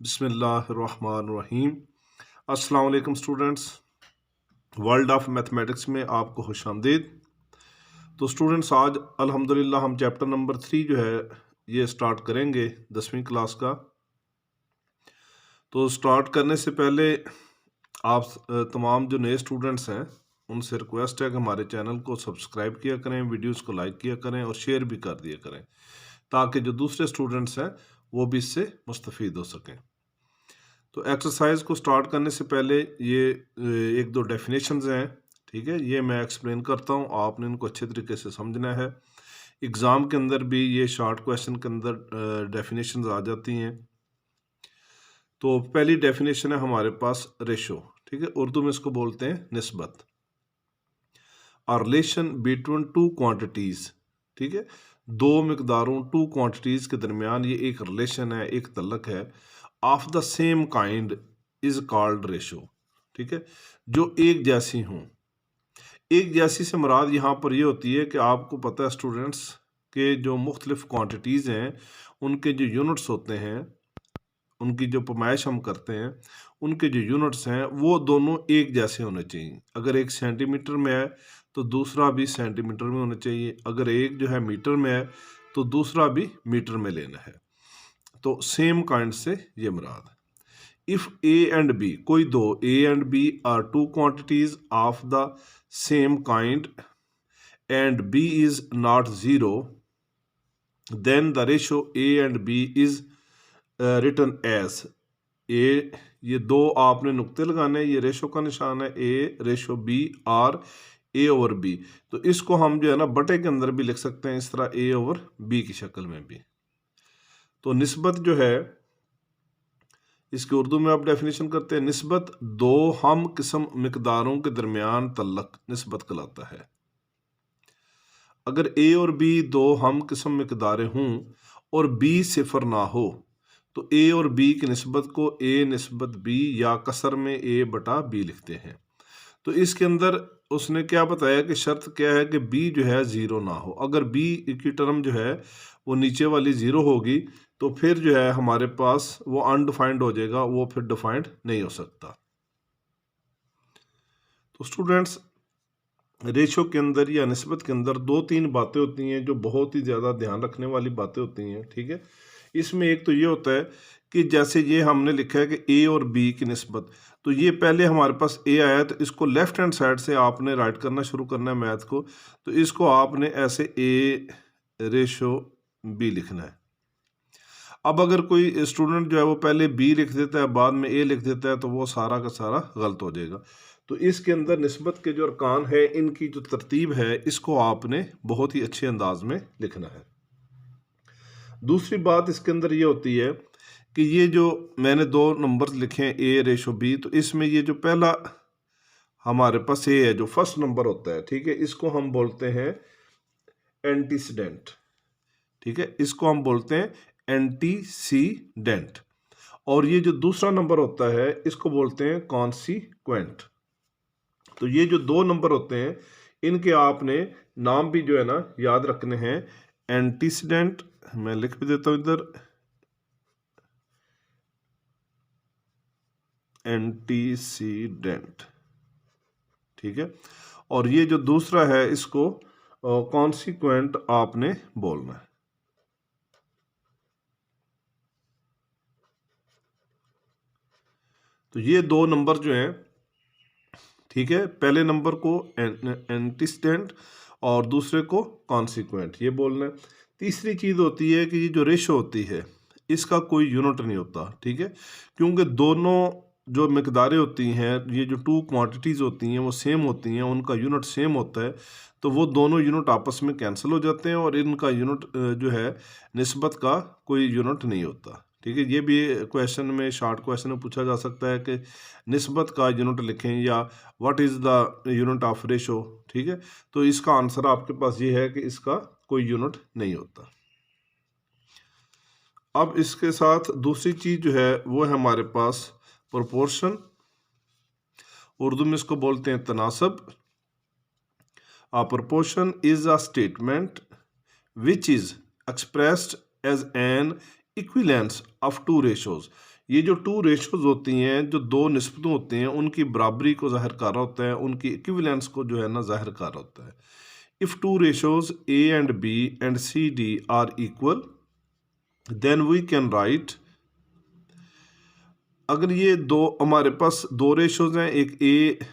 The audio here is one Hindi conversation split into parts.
बिस्मिल्लाहिर्रहमानिर्रहीम। अस्सलाम वालेकुम स्टूडेंट्स, वर्ल्ड ऑफ मैथमेटिक्स में आपको खुशामदीद। तो स्टूडेंट्स, आज अल्हम्दुलिल्लाह हम चैप्टर नंबर 3 जो है ये स्टार्ट करेंगे 10वीं क्लास का। तो स्टार्ट करने से पहले आप तमाम जो नए स्टूडेंट्स हैं उनसे रिक्वेस्ट है कि हमारे चैनल को सब्सक्राइब किया करें, वीडियोस को लाइक किया करें और शेयर भी कर दिया करें, ताकि जो दूसरे स्टूडेंट्स हैं वो भी इससे मुस्तफ़ीद हो सकें। तो एक्सरसाइज को स्टार्ट करने से पहले ये एक दो डेफिनेशंस हैं, ठीक है। ये मैं एक्सप्लेन करता हूँ, आपने इनको अच्छे तरीके से समझना है। एग्ज़ाम के अंदर भी ये शॉर्ट क्वेश्चन के अंदर डेफिनेशंस आ जाती हैं। तो पहली डेफिनेशन है हमारे पास रेशो, ठीक है। उर्दू में इसको बोलते हैं निस्बत। A relation between two quantities, ठीक है। दो मिकदारों, टू क्वांटिटीज़ के दरमियान ये एक रिलेशन है, एक तल्लक है। Of the same kind is called ratio, ठीक है। जो एक जैसी हों, एक जैसी से मुराद यहाँ पर ये होती है कि आपको पता है स्टूडेंट्स के जो मुख्तलिफ क्वांटिटीज़ हैं उनके जो यूनिट्स होते हैं, उनकी जो पैमाइश हम करते हैं, उनके जो यूनिट्स हैं वो दोनों एक जैसे होने चाहिए। अगर एक सेंटीमीटर में है तो दूसरा भी सेंटीमीटर में होना चाहिए। अगर एक जो है मीटर में है तो दूसरा भी मीटर में लेना है। तो सेम काइंड से ये मुराद है। इफ़ ए एंड बी, कोई दो A and B are two quantities of the same kind and B is not zero, then the ratio A and B is written as A. ये दो आपने नुक्ते लगाने, ये रेशो का निशान है, A ratio B or A over B. तो इसको हम जो है ना बटे के अंदर भी लिख सकते हैं, इस तरह ए ओवर बी की शक्ल में भी। तो निस्बत जो है इसके उर्दू में आप डेफिनेशन करते हैं, निस्बत दो हम किस्म मिकदारों के दरमियान तल्लक निस्बत कहलाता है। अगर ए और बी दो हम किस्म मिकदारें हों और बी सिफर ना हो तो ए और बी की निस्बत को ए निस्बत बी या कसर में ए बटा बी लिखते हैं। तो इसके अंदर उसने क्या बताया कि शर्त क्या है कि बी जो है ज़ीरो ना हो। अगर बी की टर्म जो है वो नीचे वाली ज़ीरो होगी तो फिर जो है हमारे पास वो अनडिफाइंड हो जाएगा, वो फिर डिफाइंड नहीं हो सकता। तो स्टूडेंट्स, रेशो के अंदर या निस्बत के अंदर दो तीन बातें होती हैं जो बहुत ही ज़्यादा ध्यान रखने वाली बातें होती हैं, ठीक है। इसमें एक तो ये होता है कि जैसे ये हमने लिखा है कि ए और बी की निस्बत, तो ये पहले हमारे पास ए आया तो इसको लेफ्ट हैंड साइड से आपने राइट करना शुरू करना है मैथ को। तो इसको आपने ऐसे ए रेशो बी लिखना है। अब अगर कोई स्टूडेंट जो है वो पहले बी लिख देता है बाद में ए लिख देता है तो वो सारा का सारा गलत हो जाएगा। तो इसके अंदर निस्बत के जो अरकान है, इनकी जो तरतीब है, इसको आपने बहुत ही अच्छे अंदाज में लिखना है। दूसरी बात इसके अंदर ये होती है कि ये जो मैंने दो नंबर लिखे हैं ए रेशो बी, तो इसमें ये जो पहला हमारे पास ए है जो फर्स्ट नंबर होता है, ठीक है, इसको हम बोलते हैं एंटीसीडेंट, ठीक है, इसको हम बोलते हैं एंटीसीडेंट। और ये जो दूसरा नंबर होता है इसको बोलते हैं कॉन्सिक्वेंट। तो ये जो दो नंबर होते हैं इनके आपने नाम भी जो है ना याद रखने हैं। एंटीसीडेंट मैं लिख भी देता हूं इधर, एंटीसीडेंट, ठीक है। और ये जो दूसरा है इसको कॉन्सिक्वेंट आपने बोलना है। तो ये दो नंबर जो हैं, ठीक है, पहले नंबर को एंटीसीडेंट और दूसरे को कॉन्सिक्वेंट ये बोलना है। तीसरी चीज़ होती है कि ये जो रेशो होती है इसका कोई यूनिट नहीं होता, ठीक है, क्योंकि दोनों जो मिकदारें होती हैं, ये जो टू क्वांटिटीज़ होती हैं वो सेम होती हैं, उनका यूनिट सेम होता है। तो वो दोनों यूनिट आपस में कैंसिल हो जाते हैं और इनका यूनिट जो है निस्बत का कोई यूनिट नहीं होता, ठीक है। ये भी क्वेश्चन में, शॉर्ट क्वेश्चन में पूछा जा सकता है कि निस्बत का यूनिट लिखें या what is the unit of ratio, ठीक है। तो इसका आंसर आपके पास ये है कि इसका कोई यूनिट नहीं होता। अब इसके साथ दूसरी चीज़ जो है वो है हमारे पास प्रोपोर्शन, उर्दू में इसको बोलते हैं तनासब। A proportion is a statement which is expressed as an equivalence of two ratios, ये जो टू रेशोज होती हैं, जो दो निस्बतें होती हैं, उनकी बराबरी को जाहिर कर रहा होता है, उनकी इक्विवेलेंस को जो है ना जाहिर कर रहा होता है। If two ratios A and B and CD are equal then we can write, अगर ये दो हमारे पास दो रेशोज हैं, एक A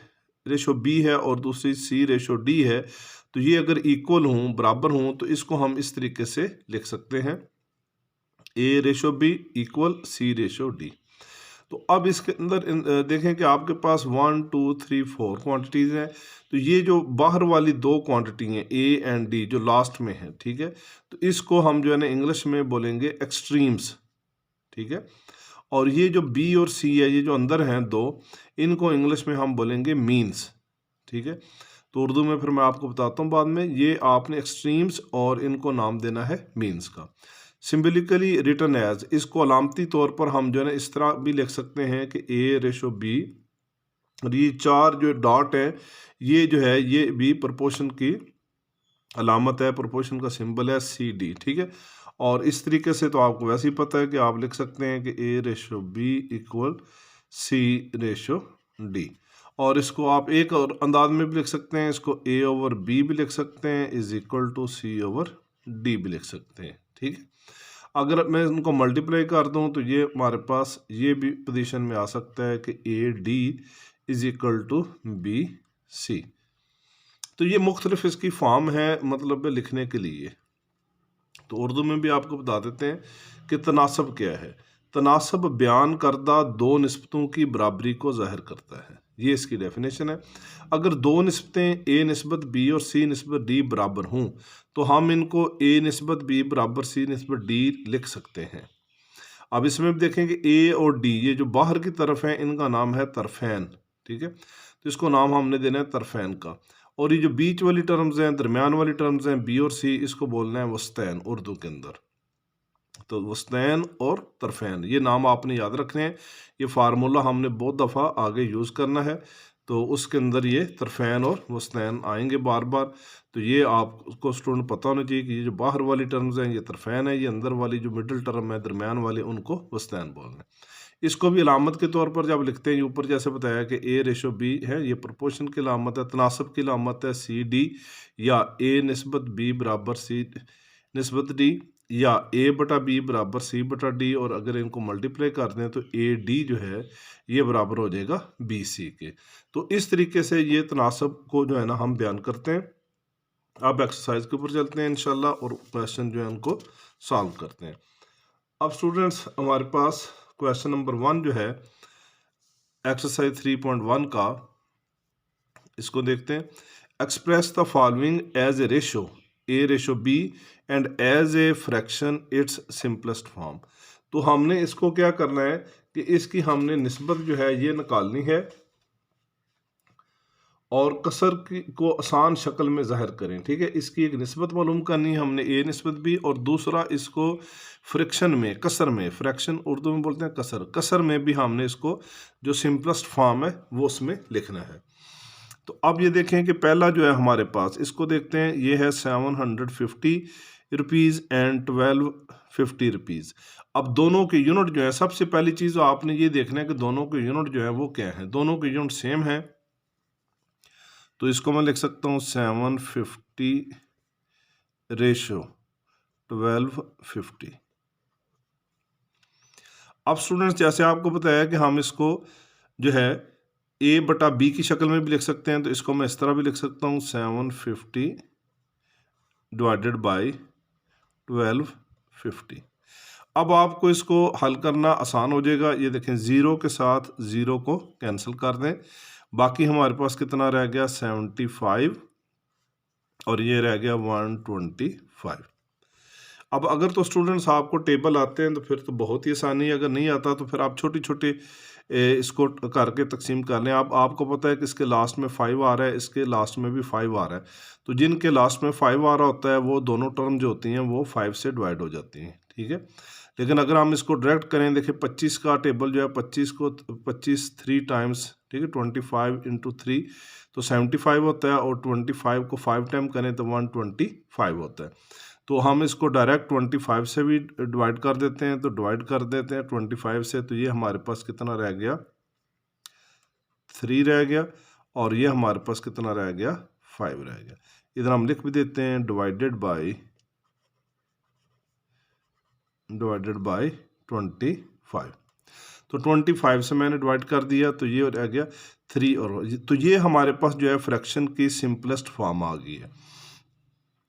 रेशो B है और दूसरी C रेशो D है, तो ये अगर इक्वल हों, बराबर हों, तो इसको हम इस तरीके से लिख सकते हैं A ratio B equal C ratio D। तो अब इसके अंदर देखें कि आपके पास 1 2 3 4 क्वांटिटीज़ हैं, तो ये जो बाहर वाली दो क्वांटिटी हैं A एंड D जो लास्ट में है, ठीक है, तो इसको हम जो है ना इंग्लिश में बोलेंगे एक्सट्रीम्स, ठीक है। और ये जो B और C है, ये जो अंदर हैं दो, इनको इंग्लिश में हम बोलेंगे मीन्स, ठीक है। तो उर्दू में फिर मैं आपको बताता हूँ बाद में, ये आपने एक्सट्रीम्स और इनको नाम देना है मीन्स का। सिम्बलिकली रिटर्न एज, इसको अलामती तौर पर हम जो है ना इस तरह भी लिख सकते हैं कि A रेशो B, और ये चार जो डॉट है, ये जो है ये भी प्रोपोर्शन की अलामत है, प्रोपोर्शन का सिंबल है CD, ठीक है। और इस तरीके से तो आपको वैसे ही पता है कि आप लिख सकते हैं कि A ratio B equal C ratio D। और इसको आप एक और अंदाज में भी लिख सकते हैं, इसको A ओवर B भी लिख सकते हैं is equal to C over D भी लिख सकते हैं, ठीक है। अगर मैं इनको मल्टीप्लाई कर दूं तो ये हमारे पास ये भी पोजीशन में आ सकता है कि AD is equal to BC। तो ये मुख्तलिफ इसकी फॉर्म है मतलब लिखने के लिए। तो उर्दू में भी आपको बता देते हैं कि तनासब क्या है। तनासब बयान करदा दो निस्बतों की बराबरी को ज़ाहिर करता है, ये इसकी डेफिनेशन है। अगर दो निस्बतें A निस्बत B और C निस्बत D बराबर हों, तो हम इनको A निस्बत B बराबर C निस्बत D लिख सकते हैं। अब इसमें भी देखें कि A और D ये जो बाहर की तरफ है, इनका नाम है तरफैन, ठीक है। तो इसको नाम हमने देना है तरफैन का। और ये जो बीच वाली टर्म्स हैं, दरमियान वाली टर्म्स हैं B और C, इसको बोलना है वस्तैन उर्दू के अंदर। तो वस्तैन और तरफैन ये नाम आपने याद रखने हैं, ये फार्मूला हमने बहुत दफ़ा आगे यूज़ करना है, तो उसके अंदर ये तरफैन और वस्तैन आएंगे बार बार। तो ये आपको स्टूडेंट पता होना चाहिए कि ये जो बाहर वाली टर्म्स हैं ये तरफैन है, ये अंदर वाली जो मिडिल टर्म है दरमियान वाले, उनको वस्तैन बोलना है। इसको भी अलामत के तौर पर जब लिखते हैं, ये ऊपर जैसे बताया कि A रेशो B है, ये प्रोपोर्शन की अलामत है, तनासब की अलामत है CD, या A निस्बत B बराबर C निस्बत D, या A बटा B बराबर C बटा D, और अगर इनको मल्टीप्लाई कर दें तो AD जो है ये बराबर हो जाएगा BC के। तो इस तरीके से ये तनासब को जो है ना हम बयान करते हैं। अब एक्सरसाइज के ऊपर चलते हैं इंशाल्लाह, और क्वेश्चन जो है उनको सॉल्व करते हैं। अब स्टूडेंट्स हमारे पास क्वेश्चन नंबर 1 जो है एक्सरसाइज 3.1 का, इसको देखते हैं। Express the following as a ratio A ratio B and as a fraction its simplest form. तो हमने इसको क्या करना है कि इसकी हमने निस्बत जो है ये निकालनी है, और कसर की को आसान शक्ल में ज़ाहिर करें, ठीक है। इसकी एक निस्बत मालूम करनी है हमने A निस्बत B, और दूसरा इसको फ्रिक्शन में, कसर में, फ्रैक्शन उर्दू में बोलते हैं कसर, कसर में भी हमने इसको जो सिंपलेस्ट फॉर्म है वो उसमें लिखना है। तो अब ये देखें कि पहला जो है हमारे पास, इसको देखते हैं, ये है 750 रुपीज़ एंड 1250 रुपीज़। अब दोनों के यूनिट जो है, सबसे पहली चीज़ आपने ये देखना है कि दोनों के यूनिट जो है वो क्या है। दोनों के यूनिट सेम है, तो इसको मैं लिख सकता हूँ 750 रेशो 1250। अब स्टूडेंट्स जैसे आपको बताया कि हम इसको जो है A बटा B की शक्ल में भी लिख सकते हैं, तो इसको मैं इस तरह भी लिख सकता हूँ 750 डिवाइडेड बाई 1250। अब आपको इसको हल करना आसान हो जाएगा। ये देखें, ज़ीरो के साथ ज़ीरो को कैंसिल कर दें, बाकी हमारे पास कितना रह गया 75, और ये रह गया 125। अब अगर तो स्टूडेंट्स आपको टेबल आते हैं तो फिर तो बहुत ही आसानी है, अगर नहीं आता तो फिर आप छोटी छोटी इसको करके तकसीम कर लें। आप आपको पता है कि इसके लास्ट में 5 आ रहा है, इसके लास्ट में भी 5 आ रहा है, तो जिनके लास्ट में 5 आ रहा होता है वो दोनों टर्म जो होती हैं वो 5 से डिवाइड हो जाती हैं, ठीक है। लेकिन अगर हम इसको डायरेक्ट करें, देखिए 25 का टेबल जो है, 25 को 25 3 टाइम्स, ठीक है, 25 इंटू 3 तो 75 होता है, और 25 को 5 टाइम करें तो 125 होता है। तो हम इसको डायरेक्ट 25 से भी डिवाइड कर देते हैं, तो डिवाइड कर देते हैं 25 से, तो ये हमारे पास कितना रह गया, 3 रह गया, और ये हमारे पास कितना रह गया, 5 रह गया। इधर हम लिख भी देते हैं डिवाइडेड बाय 25। तो 25 से मैंने डिवाइड कर दिया, तो ये रह गया 3, और तो ये हमारे पास जो है फ्रैक्शन की सिंपलेस्ट फॉर्म आ गई है।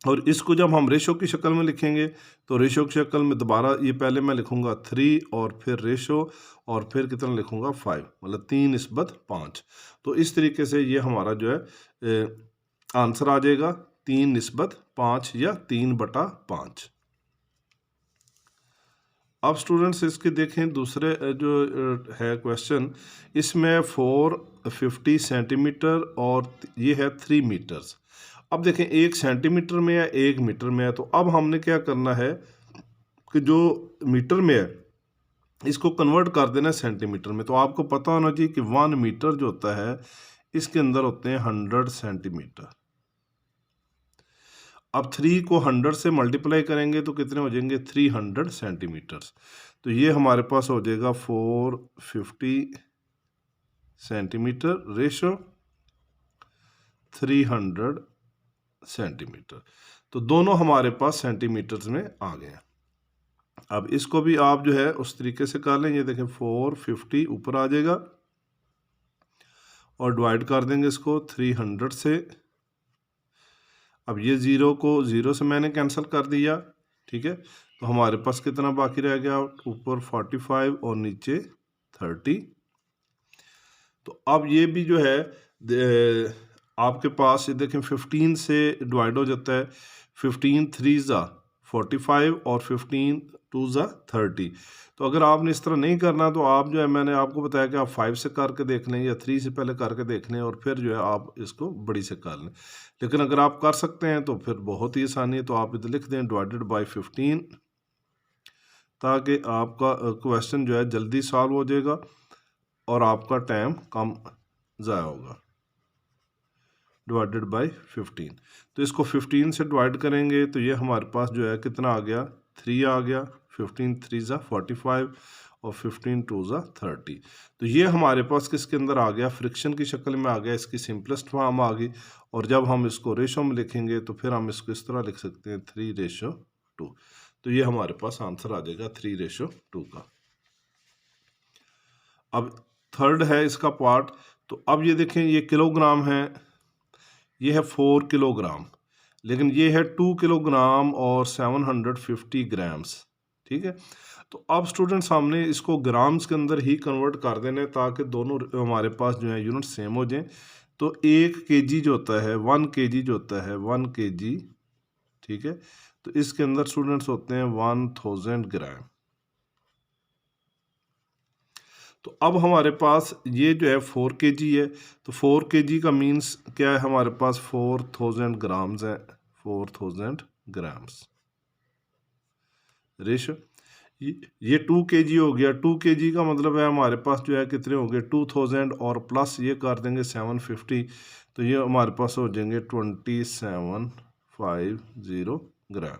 और इसको जब हम रेशो की शक्ल में लिखेंगे, तो रेशो की शक्ल में दोबारा ये पहले मैं लिखूंगा 3 और फिर रेशो और फिर कितना लिखूंगा 5, मतलब 3:5। तो इस तरीके से ये हमारा जो है आंसर आ जाएगा 3:5 या 3/5। अब स्टूडेंट्स इसके देखें दूसरे जो है क्वेश्चन, इसमें 450 सेंटीमीटर और ये है 3 मीटर्स। अब देखें 1 सेंटीमीटर में या 1 मीटर में है, तो अब हमने क्या करना है कि जो मीटर में है इसको कन्वर्ट कर देना है सेंटीमीटर में। तो आपको पता होना चाहिए कि 1 मीटर जो होता है इसके अंदर होते हैं 100 सेंटीमीटर। अब 3 को 100 से मल्टीप्लाई करेंगे तो कितने हो जाएंगे, 300 सेंटीमीटर्स। तो ये हमारे पास हो जाएगा 450 सेंटीमीटर रेशो 300 सेंटीमीटर। तो दोनों हमारे पास सेंटीमीटर्स में आ गए हैं। अब इसको भी आप जो है उस तरीके से कर लें। ये देखें 450 ऊपर आ जाएगा और डिवाइड कर देंगे इसको 300 से। अब ये 0 को 0 से मैंने कैंसिल कर दिया, ठीक है। तो हमारे पास कितना बाकी रह गया, ऊपर 45 और नीचे 30। तो अब ये भी जो है आपके पास ये देखें 15 से डिवाइड हो जाता है। 15 3 ज़ा 45 और 15 2 ज़ा 30। तो अगर आपने इस तरह नहीं करना तो आप जो है, मैंने आपको बताया कि आप 5 से करके देख लें या 3 से पहले करके देख लें और फिर जो है आप इसको बड़ी से कर लें। लेकिन अगर आप कर सकते हैं तो फिर बहुत ही आसानी है। तो आप इधर लिख दें डिवाइडेड बाय 15, ताकि आपका क्वेश्चन जो है जल्दी सॉल्व हो जाएगा और आपका टाइम कम ज़ाया होगा। डिवाइडेड बाय 15, तो इसको 15 से डिवाइड करेंगे तो ये हमारे पास जो है कितना आ गया, 3 आ गया। 15 3 ज़ा 45 और 15 2 ज़ा 30। तो ये हमारे पास किसके अंदर आ गया, फ्रिक्शन की शक्ल में आ गया, इसकी सिंपलेस्ट फॉर्म आ गई। और जब हम इसको रेशो में लिखेंगे तो फिर हम इसको इस तरह लिख सकते हैं 3:2। तो ये हमारे पास आंसर आ जाएगा 3:2 का। अब थर्ड है इसका पार्ट। तो अब ये देखें ये किलोग्राम है, ये है 4 किलोग्राम, लेकिन ये है 2 किलोग्राम और 750 ग्राम्स, ठीक है। तो अब स्टूडेंट्स हमने इसको ग्राम्स के अंदर ही कन्वर्ट कर देने ताकि दोनों हमारे पास जो है यूनिट सेम हो जाएं। तो 1 kg जो होता है 1 kg जो होता है 1 kg, ठीक है। तो इसके अंदर स्टूडेंट्स होते हैं 1000 ग्राम। तो अब हमारे पास ये जो है 4 kg है, तो 4 kg का मीन्स क्या है, हमारे पास 4000 ग्राम्स है, 4000 ग्राम्स रेशो। ये 2 kg हो गया। 2 kg का मतलब है हमारे पास जो है कितने हो गए 2000 और प्लस ये कर देंगे 750, तो ये हमारे पास हो जाएंगे 2750 ग्राम,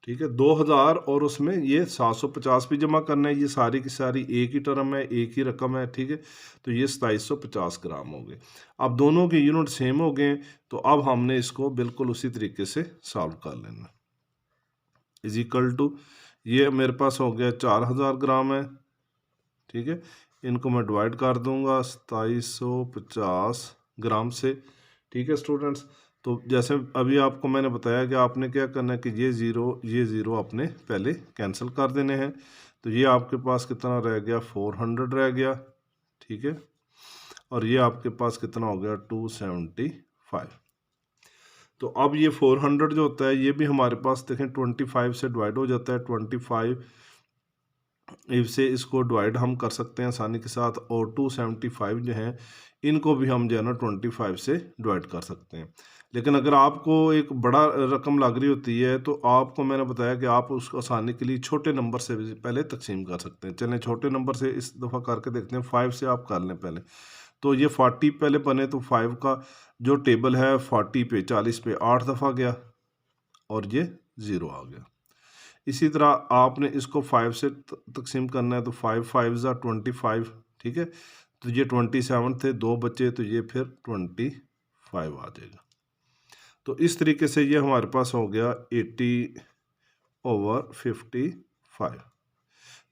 ठीक है। 2000 और उसमें ये 750 भी जमा करना है। ये सारी की सारी एक ही टर्म है, एक ही रकम है, ठीक है। तो ये 2750 ग्राम हो गए। अब दोनों के यूनिट सेम हो गए, तो अब हमने इसको बिल्कुल उसी तरीके से सॉल्व कर लेना। इज इक्वल टू ये मेरे पास हो गया 4000 ग्राम है, ठीक है। इनको मैं डिवाइड कर दूंगा 2750 ग्राम से, ठीक है स्टूडेंट्स। तो जैसे अभी आपको मैंने बताया कि आपने क्या करना है कि ये ज़ीरो अपने पहले कैंसिल कर देने हैं। तो ये आपके पास कितना रह गया 400 रह गया, ठीक है। और ये आपके पास कितना हो गया 275। तो अब ये 400 जो होता है ये भी हमारे पास देखें 25 से डिवाइड हो जाता है। 25 से इसको डिवाइड हम कर सकते हैं आसानी के साथ, और 275 जो हैं इनको भी हम जो है ना 25 से डिवाइड कर सकते हैं। लेकिन अगर आपको एक बड़ा रकम लग रही होती है तो आपको मैंने बताया कि आप उसको आसानी के लिए छोटे नंबर से भी पहले तकसीम कर सकते हैं। चलें छोटे नंबर से इस दफ़ा करके देखते हैं। 5 से आप कर लें पहले। तो ये 40 पहले बने तो 5 का जो टेबल है 40 पे 40 पे 8 दफ़ा गया और ये 0 आ गया। इसी तरह आपने इसको 5 से तकसीम करना है तो 5 5 ज़ा 25, ठीक है। तो ये 27 थे, 2 बचे तो ये फिर 25 आ जाएगा। तो इस तरीके से ये हमारे पास हो गया 80/55।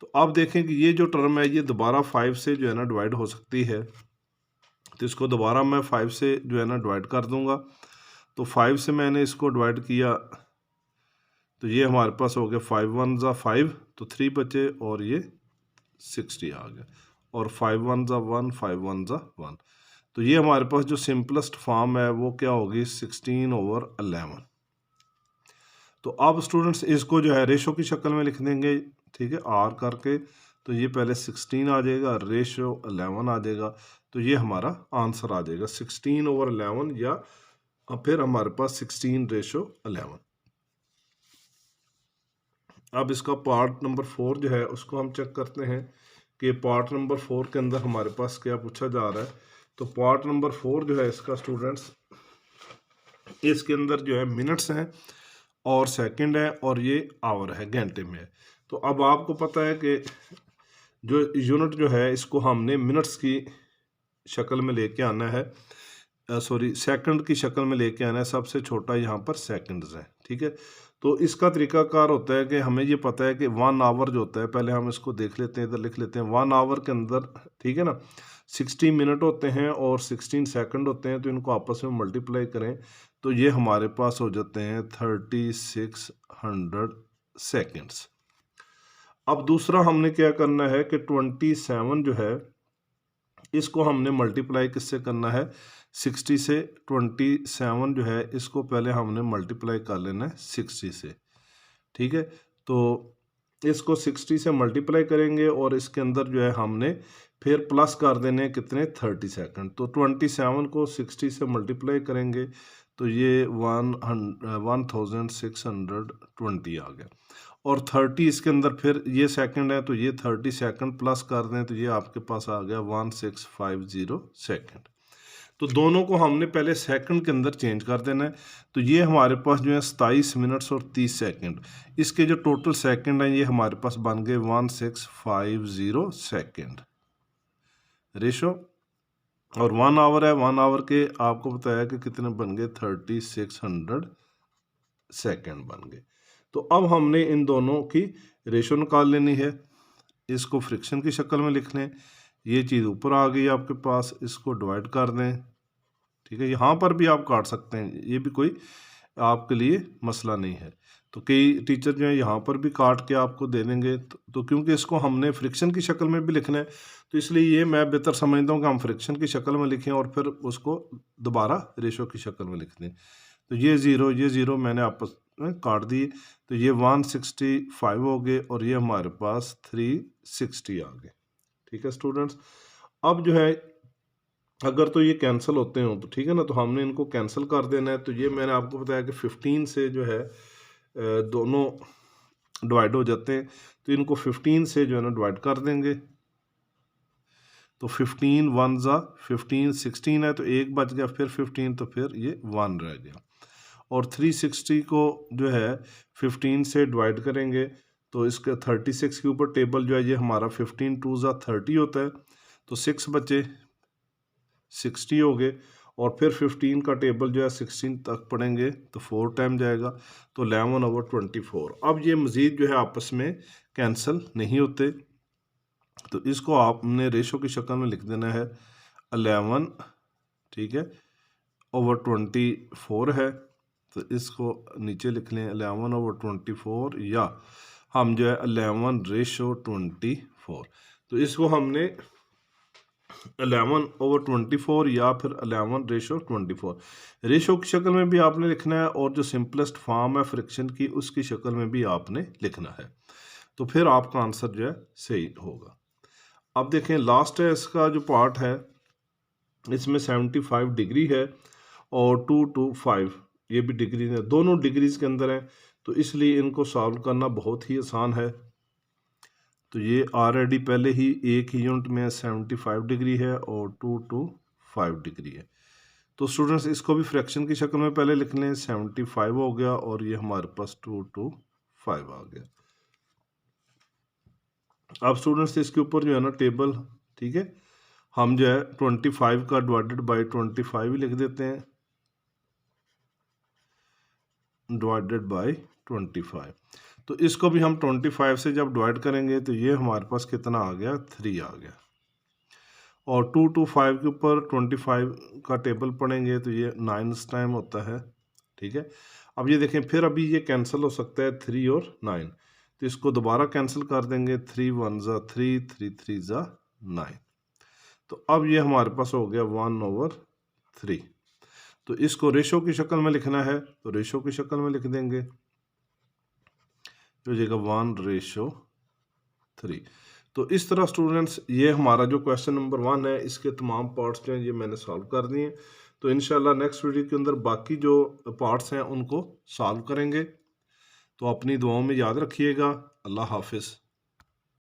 तो आप देखें कि ये जो टर्म है ये दोबारा 5 से जो है ना डिवाइड हो सकती है। तो इसको दोबारा मैं 5 से जो है ना डिवाइड कर दूंगा। तो 5 से मैंने इसको डिवाइड किया तो ये हमारे पास हो गया 5 1 ज़ा 5 तो 3 बचे और ये 60 आ गया और 5 1 ज़ा 1 5 1 ज़ा 1। तो ये हमारे पास जो सिंपलेस्ट फॉर्म है वो क्या होगी 16/11। तो अब स्टूडेंट्स इसको जो है रेशो की शक्ल में लिख देंगे, ठीक है, आर करके। तो ये पहले 16 आ जाएगा, रेशो 11 आ जाएगा। तो ये हमारा आंसर आ जाएगा 16/11 या फिर हमारे पास 16/11। अब इसका पार्ट नंबर 4 जो है उसको हम चेक करते हैं कि पार्ट नंबर 4 के अंदर हमारे पास क्या पूछा जा रहा है। तो पार्ट नंबर 4 जो है इसका स्टूडेंट्स, इसके अंदर जो है मिनट्स हैं और सेकंड है और ये आवर है, घंटे में है। तो अब आपको पता है कि जो यूनिट जो है इसको हमने मिनट्स की शक्ल में लेके आना है, सॉरी सेकंड की शक्ल में लेके आना है। सबसे छोटा यहाँ पर सेकंड्स है, ठीक है। तो इसका तरीकाकार होता है कि हमें ये पता है कि 1 आवर जो होता है, पहले हम इसको देख लेते हैं, इधर लिख लेते हैं। 1 आवर के अंदर, ठीक है ना, 60 मिनट होते हैं और 16 सेकंड होते हैं। तो इनको आपस में मल्टीप्लाई करें तो ये हमारे पास हो जाते हैं 3600 सेकेंड्स। अब दूसरा हमने क्या करना है कि 27 जो है इसको हमने मल्टीप्लाई किससे करना है, 60 से। 27 जो है इसको पहले हमने मल्टीप्लाई कर लेना है 60 से, ठीक है। तो इसको 60 से मल्टीप्लाई करेंगे और इसके अंदर जो है हमने फिर प्लस कर देने कितने 30 सेकंड। तो 27 को 60 से मल्टीप्लाई करेंगे तो ये 1620 आ गया और 30 इसके अंदर फिर ये सेकंड है तो ये 30 सेकंड प्लस कर दें तो ये आपके पास आ गया 1650 सेकंड। तो दोनों को हमने पहले सेकंड के अंदर चेंज कर देना है। तो ये हमारे पास जो है 27 मिनट्स और 30 सेकंड, इसके जो टोटल सेकंड हैं ये हमारे पास बन गए 1650 सेकंड रेशो। और 1 आवर है, 1 आवर के आपको बताया कि कितने बन गए 3600 सेकंड बन गए। तो अब हमने इन दोनों की रेशो निकाल लेनी है, इसको फ्रिक्शन की शक्ल में लिख लें। ये चीज़ ऊपर आ गई आपके पास, इसको डिवाइड कर दें, ठीक है। यहाँ पर भी आप काट सकते हैं, ये भी कोई आपके लिए मसला नहीं है। तो कई टीचर जो है यहाँ पर भी काट के आपको दे देंगे। तो क्योंकि इसको हमने फ्रिक्शन की शक्ल में भी लिखना है तो इसलिए ये मैं बेहतर समझता हूँ कि हम फ्रिक्शन की शक्ल में लिखें और फिर उसको दोबारा रेशो की शक्ल में लिख दें। तो ये ज़ीरो मैंने आपस में काट दिए तो ये 165 हो गए और ये हमारे पास 360 आ गए, ठीक है स्टूडेंट्स। अब जो है अगर तो ये कैंसिल होते हो तो ठीक है ना, तो हमने इनको कैंसिल कर देना है। तो ये मैंने आपको बताया कि 15 से जो है दोनों डिवाइड हो जाते हैं। तो इनको 15 से जो है ना डिवाइड कर देंगे। तो 15 1 ज़ा 15, 16 है तो एक बच गया, फिर 15 तो फिर ये 1 रह गया। और 360 को जो है 15 से डिवाइड करेंगे तो इसके 36 के ऊपर टेबल जो है ये हमारा 15 2 ज़ा 30 होता है। तो 6 बचे 60 हो गए और फिर 15 का टेबल जो है 16 तक पढ़ेंगे तो 4 टाइम जाएगा तो 11/24। अब ये मज़ीद जो है आपस में कैंसिल नहीं होते। तो इसको आपने रेशो की शक्ल में लिख देना है 11, ठीक है, ओवर 24 है। तो इसको नीचे लिख लें 11/24 या हम जो है 11/24। तो इसको हमने 11/24 या फिर 11/24 रेशो की शक्ल में भी आपने लिखना है और जो सिंपलेस्ट फॉर्म है फ्रिक्शन की उसकी शक्ल में भी आपने लिखना है। तो फिर आपका आंसर जो है सही होगा। अब देखें लास्ट है इसका जो पार्ट है, इसमें 75 डिग्री है और 2 to 5 ये भी डिग्री है, दोनों डिग्रीज के अंदर है। तो इसलिए इनको सॉल्व करना बहुत ही आसान है। तो ये ऑलरेडी पहले ही एक ही यूनिट में 75 डिग्री है और 2 to 5 डिग्री है। तो स्टूडेंट्स इसको भी फ्रैक्शन की शक्ल में पहले लिख लें, 75 हो गया और ये हमारे पास 2 to 5 आ गया। अब स्टूडेंट्स इसके ऊपर जो है ना टेबल, ठीक है, हम जो है 25 का डिवाइडेड बाई 25 ही लिख देते हैं, डिवाइडेड बाई 25। तो इसको भी हम 25 से जब डिवाइड करेंगे तो ये हमारे पास कितना आ गया, 3 आ गया। और 2 to 5 के ऊपर 25 का टेबल पढ़ेंगे तो ये 9 टाइम होता है, ठीक है। अब ये देखें फिर अभी ये कैंसिल हो सकता है 3 और 9, तो इसको दोबारा कैंसिल कर देंगे, 3 1 ज़ा 3, 3 3 ज़ा 9। तो अब ये हमारे पास हो गया 1/3। तो इसको रेशो की शक्ल में लिखना है तो रेशो की शक्ल में लिख देंगे, तो हो जाएगा 1/3। तो इस तरह स्टूडेंट्स ये हमारा जो क्वेश्चन नंबर 1 है इसके तमाम पार्ट्स जो हैं ये मैंने सॉल्व कर दिए। तो इंशाल्लाह नेक्स्ट वीडियो के अंदर बाकी जो पार्ट्स हैं उनको सॉल्व करेंगे। तो अपनी दुआओं में याद रखिएगा। अल्लाह हाफिज़।